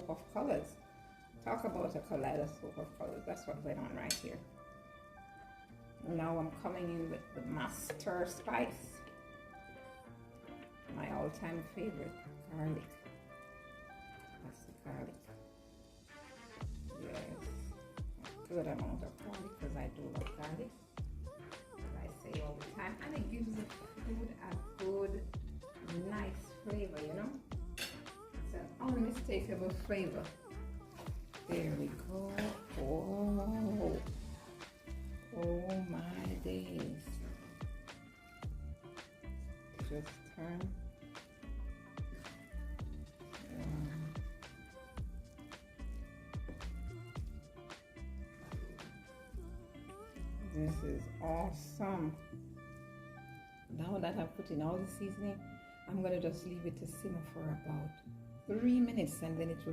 kaleidoscope of colors. Talk about a kaleidoscope of colors. That's what's going on right here. Now I'm coming in with the master spice. My all-time favorite, garlic. That's the garlic. Yes, a good amount of garlic because I do love garlic. As I say all the time, and it gives the food a good, nice flavor. You know, it's an unmistakable flavor. There we go. Oh, oh my days! Just turn. This is awesome. Now that I've put in all the seasoning, I'm gonna just leave it to simmer for about 3 minutes, and then it will be